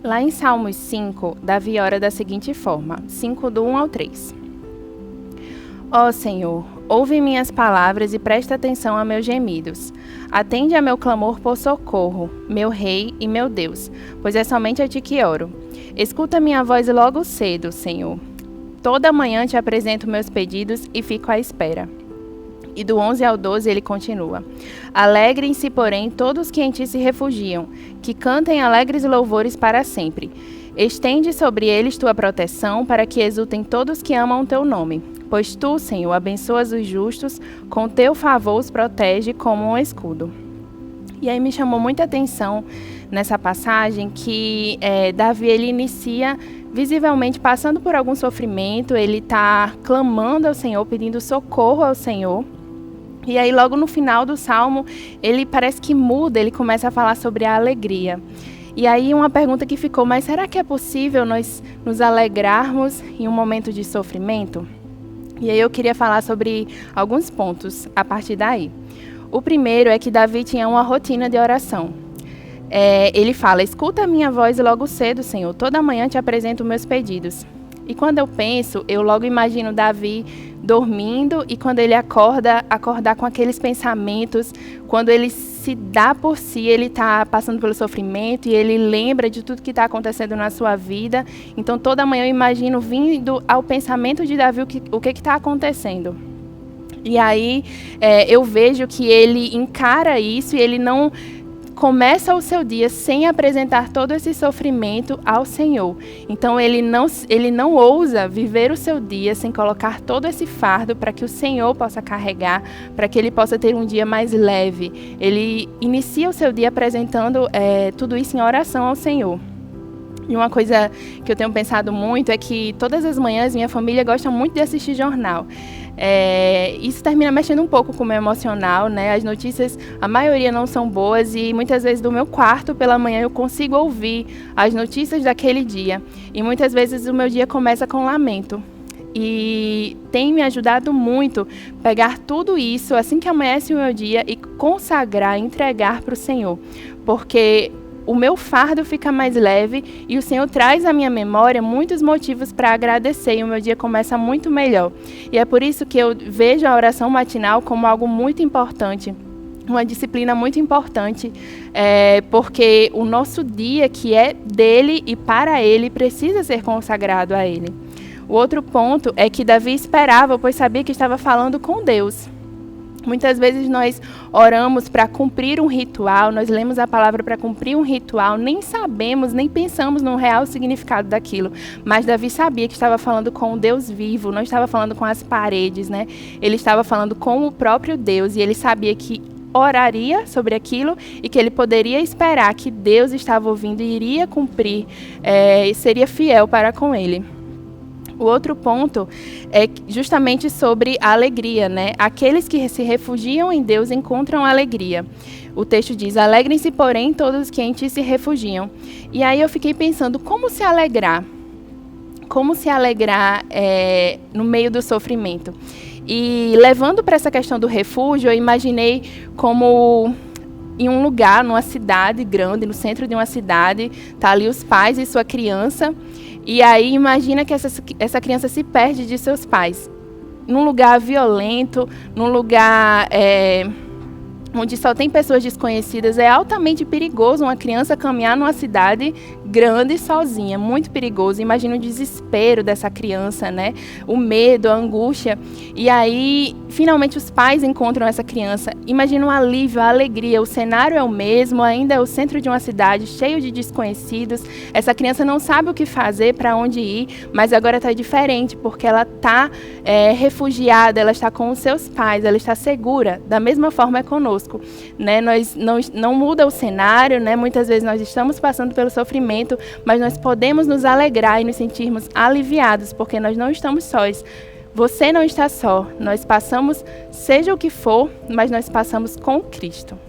Lá em Salmos 5, Davi ora da seguinte forma, 5 do 1 ao 3. Ó Senhor, ouve minhas palavras e presta atenção a meus gemidos. Atende a meu clamor por socorro, meu Rei e meu Deus, pois é somente a ti que oro. Escuta minha voz logo cedo, Senhor. Toda manhã te apresento meus pedidos e fico à espera. E do 11 ao 12 ele continua. Alegrem-se, porém, todos que em ti se refugiam, que cantem alegres louvores para sempre. Estende sobre eles tua proteção, para que exultem todos que amam teu nome. Pois tu, Senhor, abençoas os justos, com teu favor os protege como um escudo. E aí me chamou muita atenção nessa passagem que Davi ele inicia visivelmente passando por algum sofrimento, ele está clamando ao Senhor, pedindo socorro ao Senhor. E aí logo no final do Salmo, ele parece que muda, ele começa a falar sobre a alegria. E aí uma pergunta que ficou, mas será que é possível nós nos alegrarmos em um momento de sofrimento? E aí eu queria falar sobre alguns pontos a partir daí. O primeiro é que Davi tinha uma rotina de oração. Ele fala, escuta a minha voz logo cedo, Senhor, toda manhã te apresento meus pedidos. E quando eu penso, eu logo imagino Davi dormindo e quando ele acordar com aqueles pensamentos, quando ele se dá por si, ele está passando pelo sofrimento e ele lembra de tudo que está acontecendo na sua vida. Então toda manhã eu imagino vindo ao pensamento de Davi o que está acontecendo. E aí eu vejo que ele encara isso e ele não começa o seu dia sem apresentar todo esse sofrimento ao Senhor. Então ele não ousa viver o seu dia sem colocar todo esse fardo para que o Senhor possa carregar, para que ele possa ter um dia mais leve. Ele inicia o seu dia apresentando tudo isso em oração ao Senhor. E uma coisa que eu tenho pensado muito é que todas as manhãs minha família gosta muito de assistir jornal. Isso termina mexendo um pouco com o meu emocional, né? As notícias, a maioria não são boas e muitas vezes do meu quarto pela manhã eu consigo ouvir as notícias daquele dia. E muitas vezes o meu dia começa com lamento. E tem me ajudado muito pegar tudo isso assim que amanhece o meu dia e consagrar, entregar para o Senhor. Porque o meu fardo fica mais leve e o Senhor traz à minha memória muitos motivos para agradecer e o meu dia começa muito melhor. E é por isso que eu vejo a oração matinal como algo muito importante, uma disciplina muito importante, porque o nosso dia, que é dele e para ele, precisa ser consagrado a ele. O outro ponto é que Davi esperava, pois sabia que estava falando com Deus. Muitas vezes nós oramos para cumprir um ritual, nós lemos a palavra para cumprir um ritual, nem sabemos, nem pensamos no real significado daquilo. Mas Davi sabia que estava falando com o Deus vivo, não estava falando com as paredes, né? Ele estava falando com o próprio Deus e ele sabia que oraria sobre aquilo e que ele poderia esperar que Deus estava ouvindo e iria cumprir, e seria fiel para com ele. O outro ponto é justamente sobre a alegria, né? Aqueles que se refugiam em Deus encontram alegria. O texto diz, alegrem-se, porém, todos que em ti se refugiam. E aí eu fiquei pensando, como se alegrar? Como se alegrar no meio do sofrimento? E levando para essa questão do refúgio, eu imaginei como em um lugar, numa cidade grande, no centro de uma cidade, tá ali os pais e sua criança. E aí imagina que essa criança se perde de seus pais. Num lugar violento, num lugar onde só tem pessoas desconhecidas, é altamente perigoso uma criança caminhar numa cidade grande sozinha, muito perigoso. Imagina o desespero dessa criança, né? O medo, a angústia. E aí, finalmente, os pais encontram essa criança. Imagina o alívio, a alegria. O cenário é o mesmo, ainda é o centro de uma cidade cheio de desconhecidos. Essa criança não sabe o que fazer, para onde ir, mas agora está diferente, porque ela está refugiada, ela está com os seus pais, ela está segura. Da mesma forma é conosco, né? Nós não muda o cenário, né? Muitas vezes nós estamos passando pelo sofrimento, mas nós podemos nos alegrar e nos sentirmos aliviados, porque nós não estamos sós. Você não está só. Nós passamos, seja o que for, mas nós passamos com Cristo.